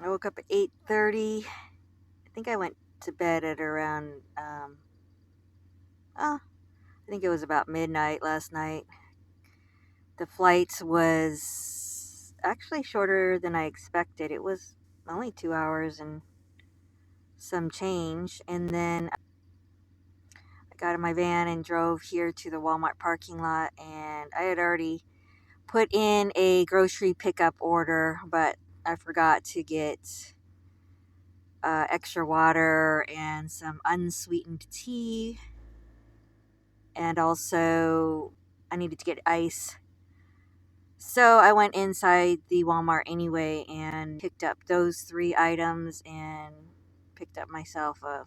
I woke up at 8:30. I think I went to bed at around I think it was about midnight last night. The flight was actually shorter than I expected. It was only 2 hours and some change. And then I got in my van and drove here to the Walmart parking lot, and I had already put in a grocery pickup order, but I forgot to get extra water and some unsweetened tea, and also I needed to get ice. So I went inside the Walmart anyway and picked up those 3 items and picked up myself a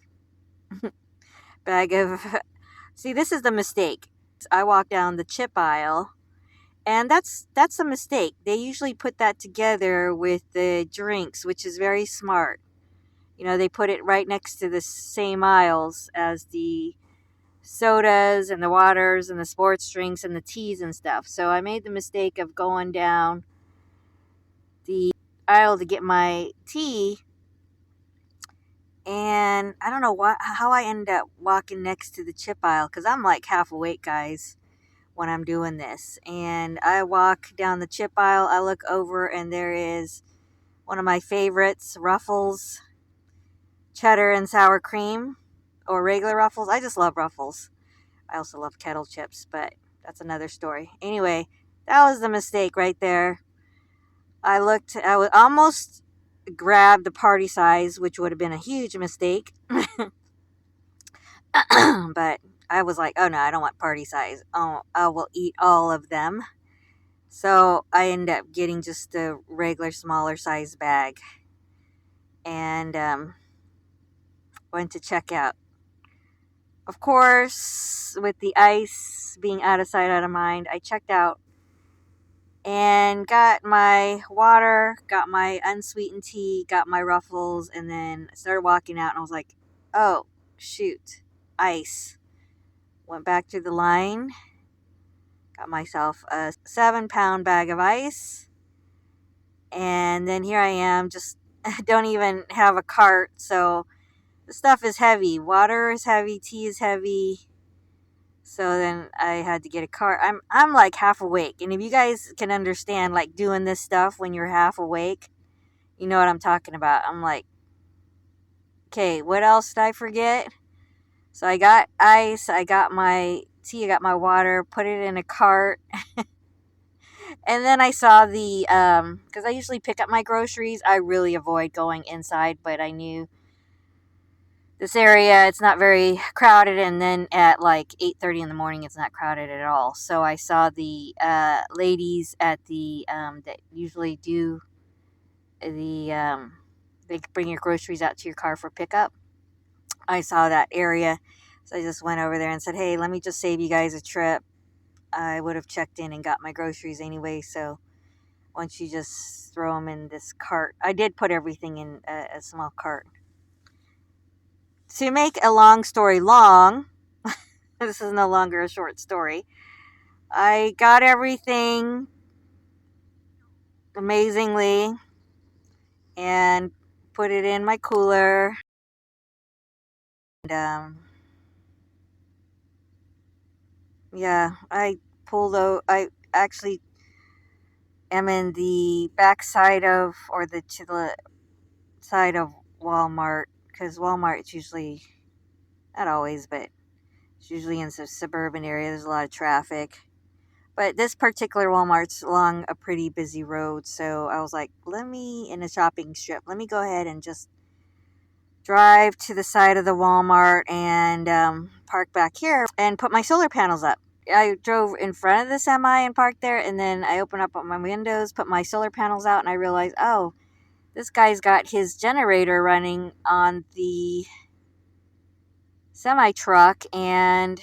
bag of. See, this is the mistake. I walked down the chip aisle, and that's a mistake. They usually put that together with the drinks, which is very smart. You know, they put it right next to the same aisles as the sodas and the waters and the sports drinks and the teas and stuff. So I made the mistake of going down the aisle to get my tea, and I don't know how I ended up walking next to the chip aisle, because I'm like half awake, guys, when I'm doing this. And I walk down the chip aisle, I look over, and there is one of my favorites, Ruffles cheddar and sour cream, or regular Ruffles. I just love Ruffles. I also love kettle chips, but that's another story. Anyway, that was the mistake right there. I was almost grabbed the party size, which would have been a huge mistake. But I was like, oh no, I don't want party size. Oh, I will eat all of them. So I ended up getting just a regular smaller size bag, and went to check out. Of course, with the ice being out of sight, out of mind, I checked out and got my water, got my unsweetened tea, got my Ruffles, and then started walking out, and I was like, oh, shoot, ice. Went back to the line, got myself a 7-pound bag of ice, and then here I am, just don't even have a cart, so the stuff is heavy. Water is heavy, tea is heavy. So then I had to get a cart. I'm like half awake. And if you guys can understand like doing this stuff when you're half awake, you know what I'm talking about. I'm like, okay, what else did I forget? So I got ice, I got my tea, I got my water, put it in a cart. And then I saw the because I usually pick up my groceries. I really avoid going inside, but I knew this area, it's not very crowded, and then at like 8:30 in the morning it's not crowded at all. So I saw the ladies at the that usually do the they bring your groceries out to your car for pickup. I saw that area, so I just went over there and said, hey, let me just save you guys a trip. I would have checked in and got my groceries anyway, so once you just throw them in this cart. I did put everything in a small cart. To make a long story long, this is no longer a short story. I got everything amazingly and put it in my cooler. And yeah, I actually am in the back side of, or the to the side of Walmart, because Walmart it's usually, not always, but it's usually in some suburban area. There's a lot of traffic. But this particular Walmart's along a pretty busy road, so I was like, in a shopping strip, let me go ahead and just drive to the side of the Walmart and park back here and put my solar panels up. I drove in front of the semi and parked there, and then I opened up my windows, put my solar panels out, and I realized, oh, this guy's got his generator running on the semi truck, and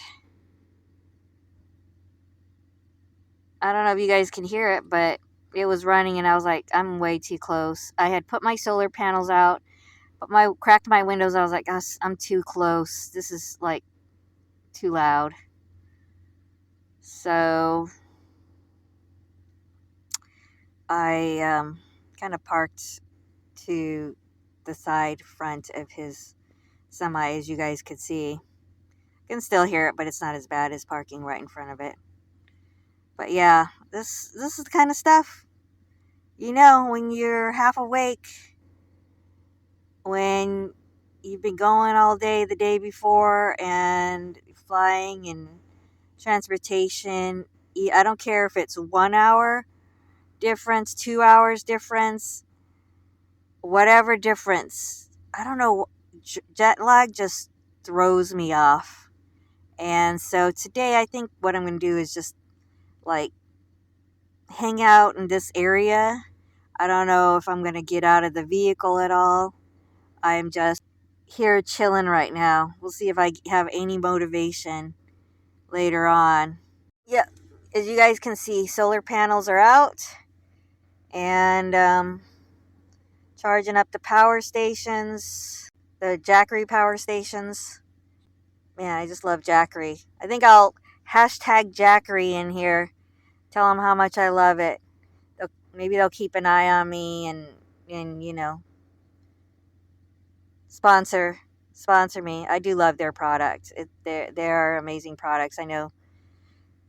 I don't know if you guys can hear it, but it was running and I was like, I'm way too close. I had put my solar panels out, but my cracked my windows. I was like, I'm too close. This is like too loud. So I kind of parked to the side front of his semi, as you guys could see. I can still hear it, but it's not as bad as parking right in front of it. But yeah, this is the kind of stuff, when you're half awake, when you've been going all day the day before and flying and transportation. I don't care if it's 1 hour difference, 2 hours difference, whatever difference. I don't know. Jet lag just throws me off. And so today I think what I'm going to do is just like hang out in this area. I don't know if I'm going to get out of the vehicle at all. I'm just here chilling right now. We'll see if I have any motivation later on. Yeah, as you guys can see, solar panels are out and charging up the power stations, the Jackery power stations. Man, I just love Jackery. I think I'll hashtag Jackery in here. Tell them how much I love it. Maybe they'll keep an eye on me and sponsor me. I do love their product. They're amazing products. I know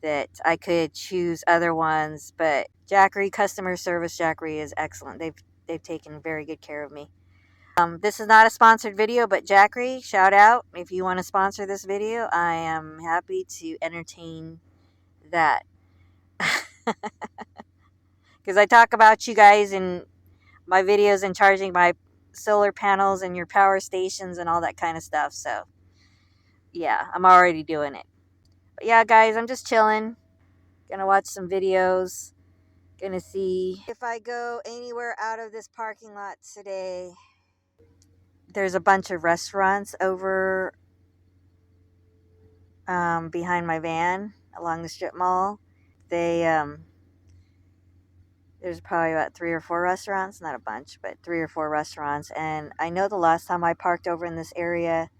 that I could choose other ones, but Jackery customer service, Jackery is excellent. They've taken very good care of me. This is not a sponsored video, but Jackery, shout out if you want to sponsor this video. I am happy to entertain that because I talk about you guys in my videos and charging my solar panels and your power stations and all that kind of stuff. So yeah, I'm already doing it. But yeah, guys, I'm just chilling. Gonna watch some videos. Gonna see if I go anywhere out of this parking lot today. There's a bunch of restaurants over behind my van along the strip mall. There's probably about 3 or 4 restaurants, not a bunch, but 3 or 4 restaurants. And I know the last time I parked over in this area,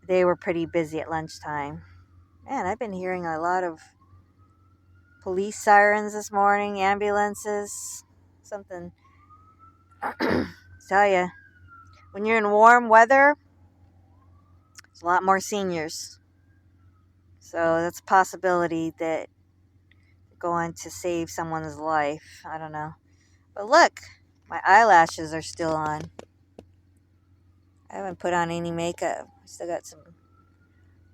they were pretty busy at lunchtime. Man, I've been hearing a lot of police sirens this morning, ambulances, something. Tell you, when you're in warm weather, there's a lot more seniors. So that's a possibility that going to save someone's life. I don't know. But look, my eyelashes are still on. I haven't put on any makeup. Still got some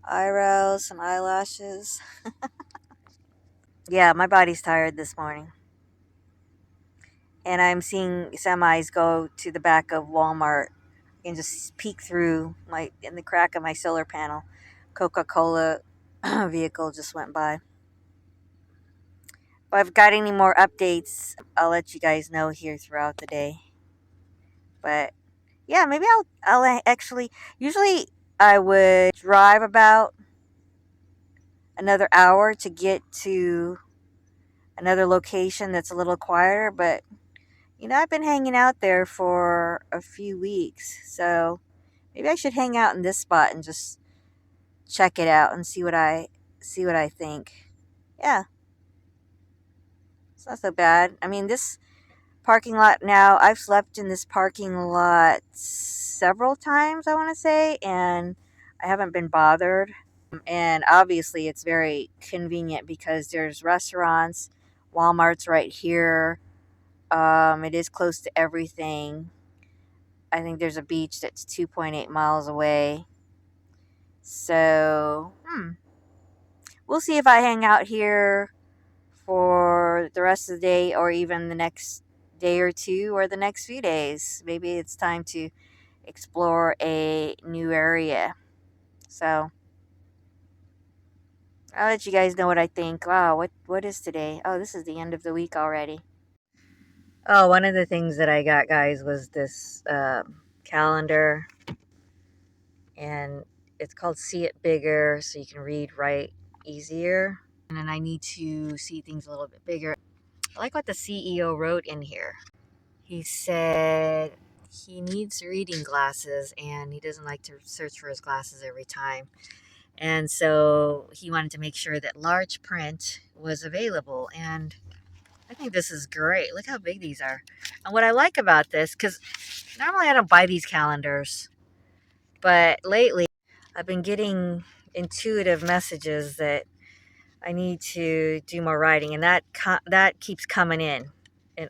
eyebrows, some eyelashes. Yeah, my body's tired this morning. And I'm seeing semis go to the back of Walmart and just peek through in the crack of my solar panel. Coca-Cola vehicle just went by. If I've got any more updates, I'll let you guys know here throughout the day. But yeah, maybe I'll actually, usually I would drive about another hour to get to another location that's a little quieter, but I've been hanging out there for a few weeks, so maybe I should hang out in this spot and just check it out and see what I think. Yeah, it's not so bad. I mean, this parking lot now, I've slept in this parking lot several times, I want to say, and I haven't been bothered. And obviously, it's very convenient because there's restaurants, Walmart's right here. It is close to everything. I think there's a beach that's 2.8 miles away. So, we'll see if I hang out here for the rest of the day or even the next day or two or the next few days. Maybe it's time to explore a new area. So, I'll let you guys know what I think. Wow, what is today? Oh, this is the end of the week already. Oh, one of the things that I got, guys, was this calendar, and it's called See It Bigger, so you can read, write easier. And then I need to see things a little bit bigger. I like what the CEO wrote in here. He said he needs reading glasses and he doesn't like to search for his glasses every time. And so he wanted to make sure that large print was available. And I think this is great. Look how big these are. And what I like about this, because normally I don't buy these calendars, but lately I've been getting intuitive messages that I need to do more writing, and that keeps coming in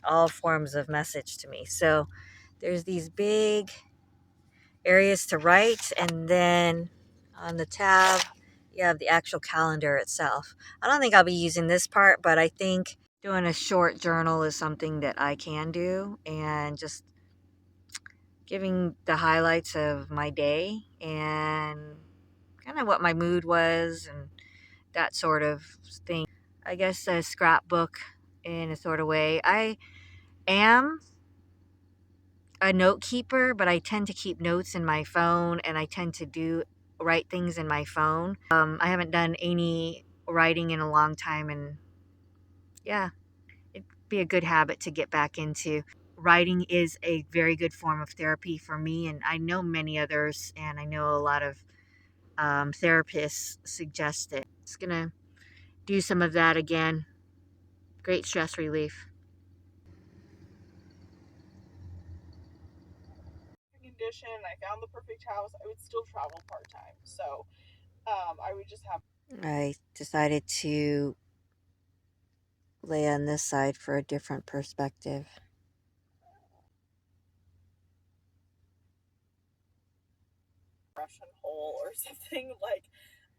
all forms of message to me. So there's these big areas to write, and then on the tab you have the actual calendar itself. I don't think I'll be using this part, but I think doing a short journal is something that I can do, and just giving the highlights of my day and kind of what my mood was and that sort of thing. I guess a scrapbook in a sort of way. I am a note keeper, but I tend to keep notes in my phone, and I tend to write things in my phone. I haven't done any writing in a long time, and yeah, it'd be a good habit to get back into. Writing is a very good form of therapy for me, and I know many others, and I know a lot of therapists suggest it. It's gonna do some of that again. Great stress relief. Condition, I found the perfect house, I would still travel part time. So I would just have I decided to lay on this side for a different perspective. a Russian hole or something. Like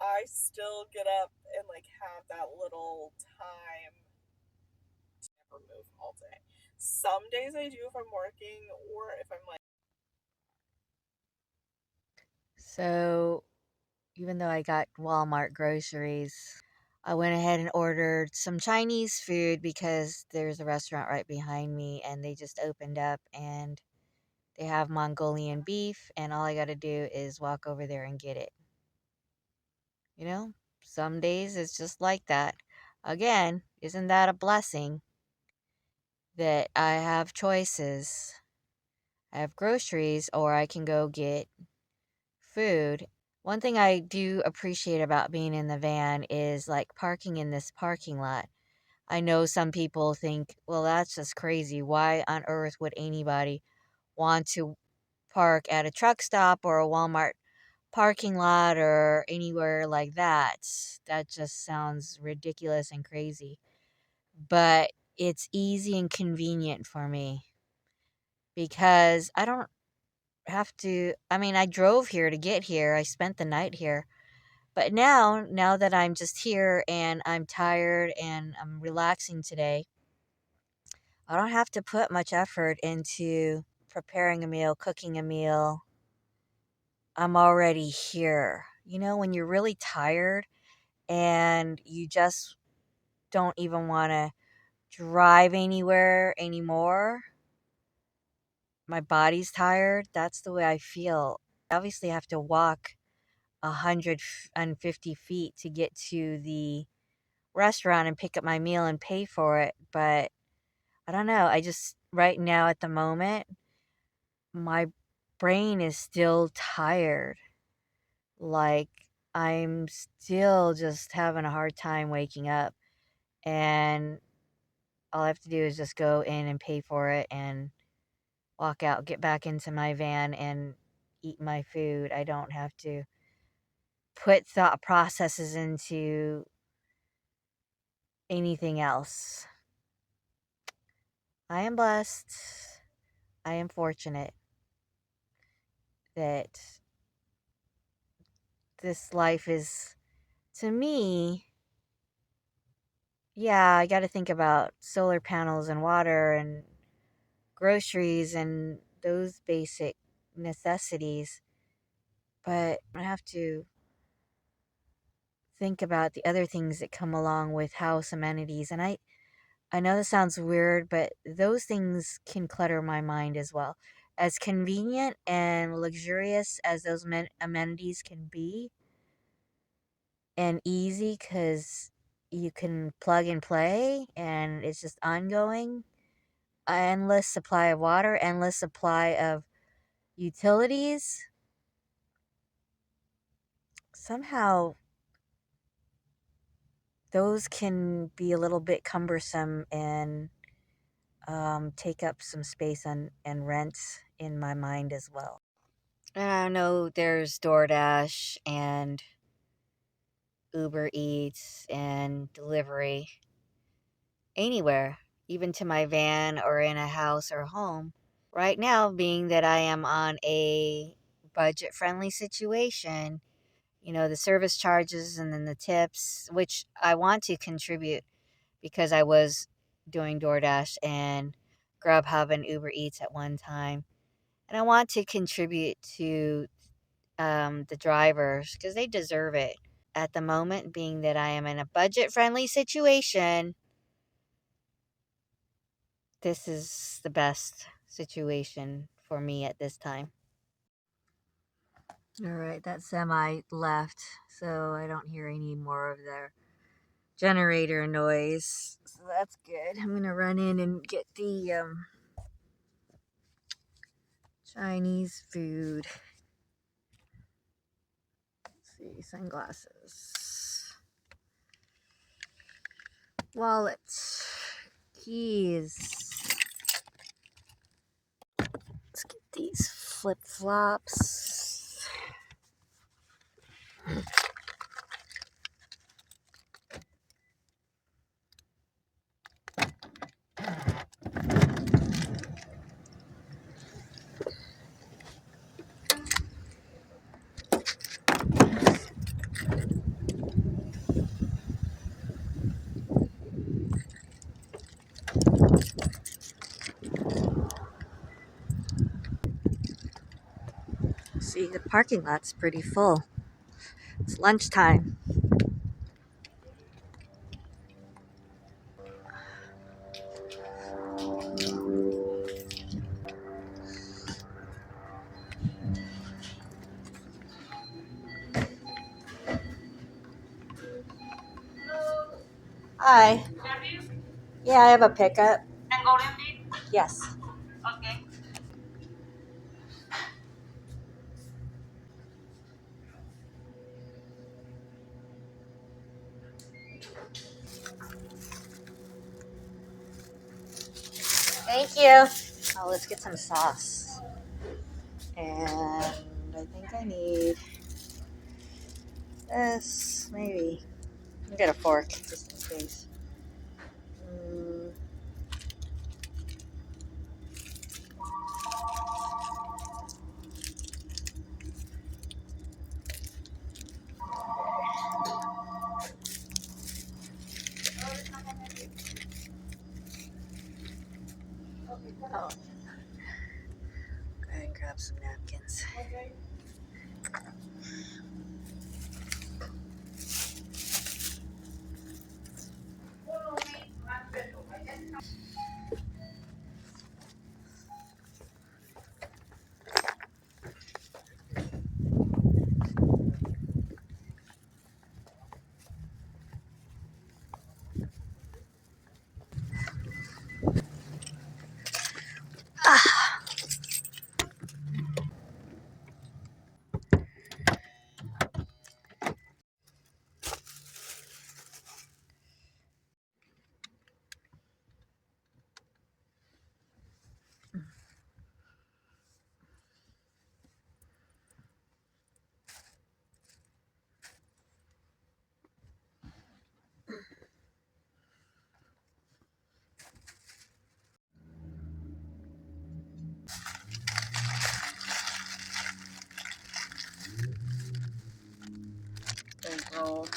I still get up and like have that little time to never move all day. Some days I do if I'm working or if I'm like So, even though I got Walmart groceries, I went ahead and ordered some Chinese food because there's a restaurant right behind me and they just opened up and they have Mongolian beef, and all I got to do is walk over there and get it. You know, some days it's just like that. Again, isn't that a blessing that I have choices? I have groceries, or I can go get food. One thing I do appreciate about being in the van is like parking in this parking lot. I know some people think, well, that's just crazy. Why on earth would anybody want to park at a truck stop or a Walmart parking lot or anywhere like that? That just sounds ridiculous and crazy. But it's easy and convenient for me because I don't have to. I mean, I drove here to get here, I spent the night here. But now that I'm just here and I'm tired and I'm relaxing today, I don't have to put much effort into preparing a meal, cooking a meal. I'm already here. You know, when you're really tired and you just don't even want to drive anywhere anymore, my body's tired. That's the way I feel. I obviously have to walk 150 feet to get to the restaurant and pick up my meal and pay for it. But I don't know. I just, right now at the moment, my brain is still tired. Like, I'm still just having a hard time waking up. And all I have to do is just go in and pay for it and walk out, get back into my van and eat my food. I don't have to put thought processes into anything else. I am blessed. I am fortunate that this life is, to me, yeah, I got to think about solar panels and water and groceries and those basic necessities. But I have to think about the other things that come along with house amenities. And I know this sounds weird, but those things can clutter my mind as well. As convenient and luxurious as those amenities can be, and easy, because you can plug and play, and it's just ongoing. Endless supply of water, endless supply of utilities. Somehow, those can be a little bit cumbersome and take up some space and rent in my mind as well. And I know there's DoorDash and Uber Eats and delivery anywhere, even to my van or in a house or home. Right now, being that I am on a budget friendly situation, the service charges and then the tips, which I want to contribute because I was doing DoorDash and Grubhub and Uber Eats at one time. And I want to contribute to the drivers because they deserve it. At the moment, being that I am in a budget friendly situation, this is the best situation for me at this time. All right, that semi left, so I don't hear any more of their generator noise. So that's good. I'm gonna run in and get the Chinese food. Let's see, sunglasses, wallet, keys. Let's get these flip flops. See, the parking lot's pretty full. It's lunchtime. Hi. Yeah, I have a pickup. Yes. Okay. Thank you. Oh, let's get some sauce. And I think I need this, maybe. I'll get a fork, just in case. Mm. Oh, go ahead and grab some napkins. Egg roll.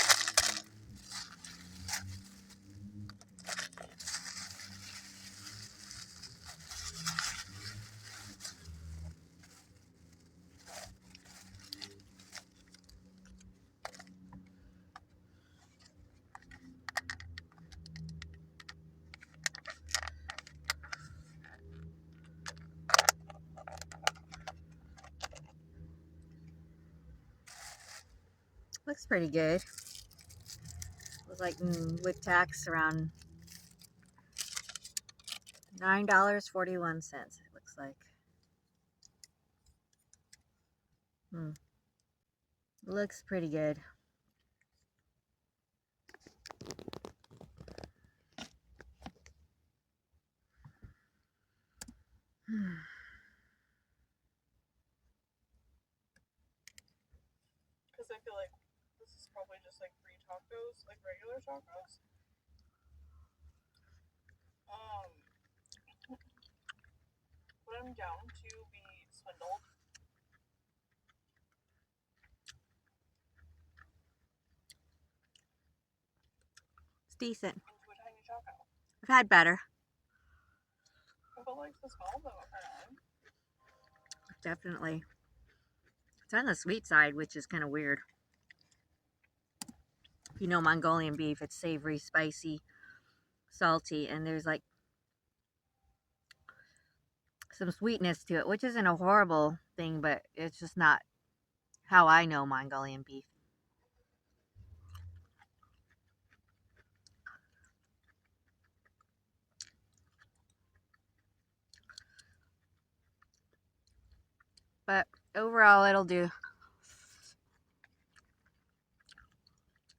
Looks pretty good. was like with tax around $9.41. It looks like. Looks pretty good. Because I feel like this is probably just like free tacos, like regular tacos. But I'm down to be swindled. It's decent. Into a tiny taco. I've had better. But like the smell of them apparently. Definitely. It's on the sweet side, which is kind of weird. If you know Mongolian beef, it's savory, spicy, salty, and there's like some sweetness to it, which isn't a horrible thing, but it's just not how I know Mongolian beef. But overall, it'll do.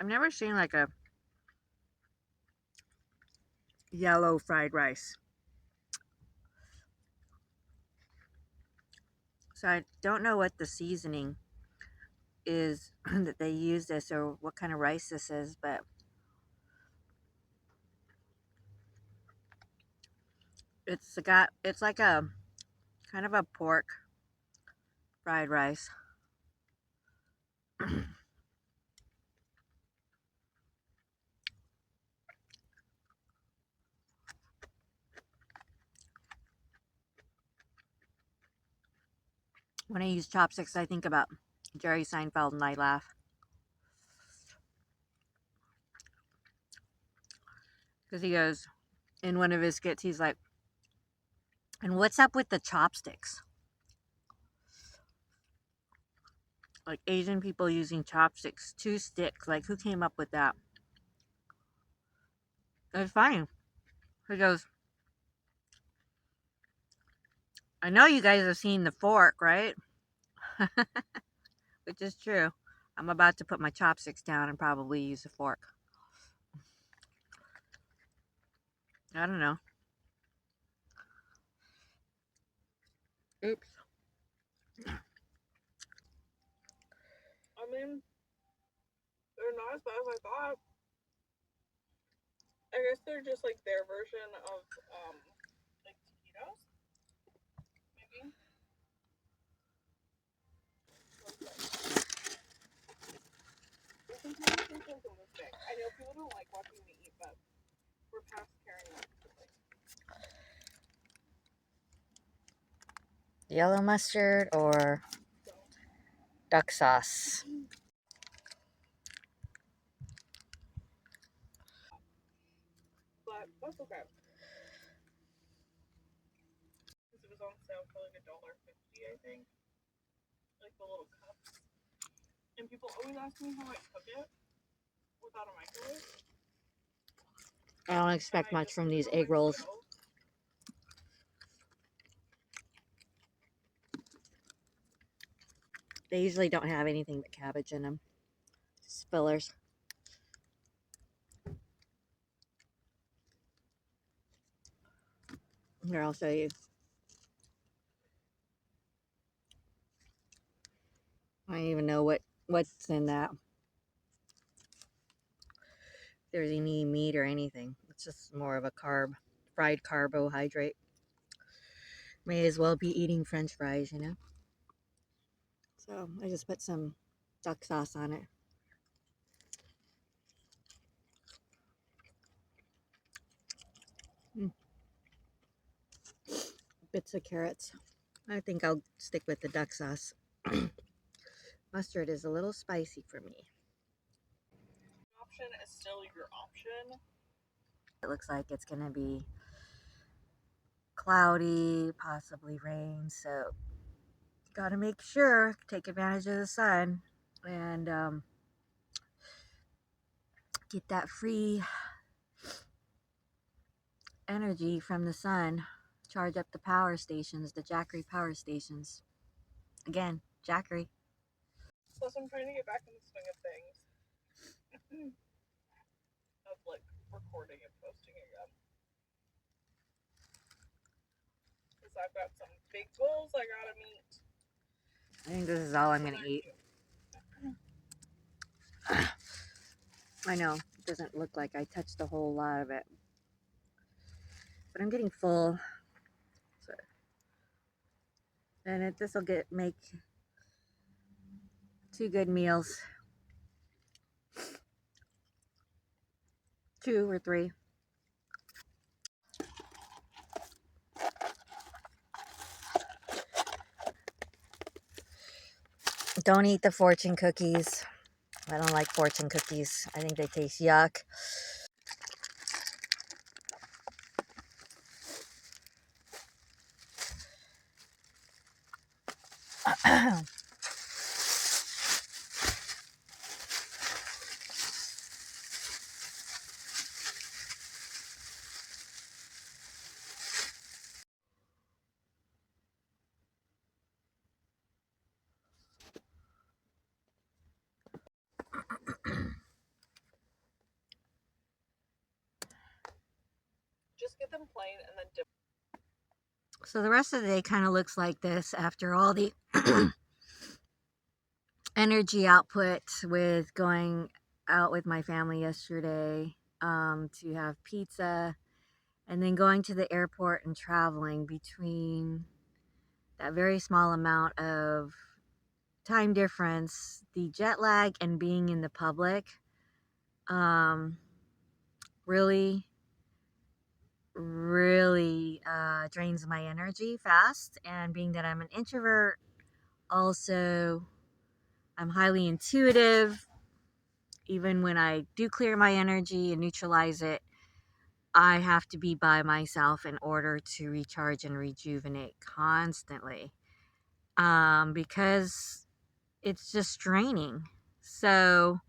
I've never seen like a yellow fried rice. So I don't know what the seasoning is that they use this or what kind of rice this is, but it's like a kind of a pork fried rice. When I use chopsticks, I think about Jerry Seinfeld and I laugh. Because he goes, in one of his skits, he's like, and what's up with the chopsticks? Like Asian people using chopsticks, 2 sticks. Like, who came up with that? It's fine. He goes, I know you guys have seen the fork, right? Which is true. I'm about to put my chopsticks down and probably use a fork. I don't know. Oops. I mean, they're not as bad as I thought. I guess they're just like their version of like taquitos. Maybe. I know people don't like watching me eat, but we're past caring what people like. Yellow mustard or duck sauce? But that's okay. Because it was on sale for like $1.50, I think. Like the little cups. And people always ask me how I cook it without a microwave. I don't expect much from these egg rolls. They usually don't have anything but cabbage in them. Just fillers. Here, I'll show you. I don't even know what's in that. If there's any meat or anything. It's just more of a fried carbohydrate. May as well be eating French fries, you know? So I just put some duck sauce on it. Bits of carrots. I think I'll stick with the duck sauce. Mustard is a little spicy for me. Option is still your option. It looks like it's going to be cloudy, possibly rain, so gotta make sure, take advantage of the sun, and get that free energy from the sun, charge up the power stations, the Jackery power stations. Again, Jackery. Plus, I'm trying to get back in the swing of things. Of like recording and posting again. Because I've got some big goals I gotta meet. I think this is all I'm gonna eat. I know, it doesn't look like I touched a whole lot of it. But I'm getting full. So, and this will make 2 good meals. 2 or 3. Don't eat the fortune cookies. I don't like fortune cookies. I think they taste yuck. Just get them plain and then dip. So the rest of the day kind of looks like this after all the energy output with going out with my family yesterday to have pizza, and then going to the airport and traveling between that very small amount of time difference, the jet lag, and being in the public really drains my energy fast. And being that I'm an introvert, also I'm highly intuitive. Even when I do clear my energy and neutralize it, I have to be by myself in order to recharge and rejuvenate constantly, because it's just draining. So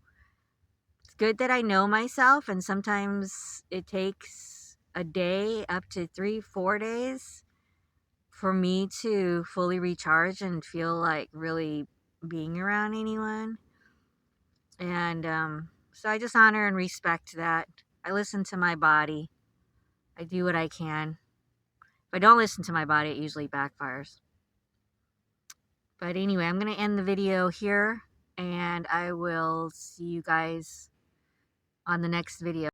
it's good that I know myself, and sometimes it takes a day up to 3-4 days for me to fully recharge and feel like really being around anyone. And so I just honor and respect that. I listen to my body. I do what I can. If I don't listen to my body, it usually backfires. But anyway, I'm going to end the video here, and I will see you guys on the next video.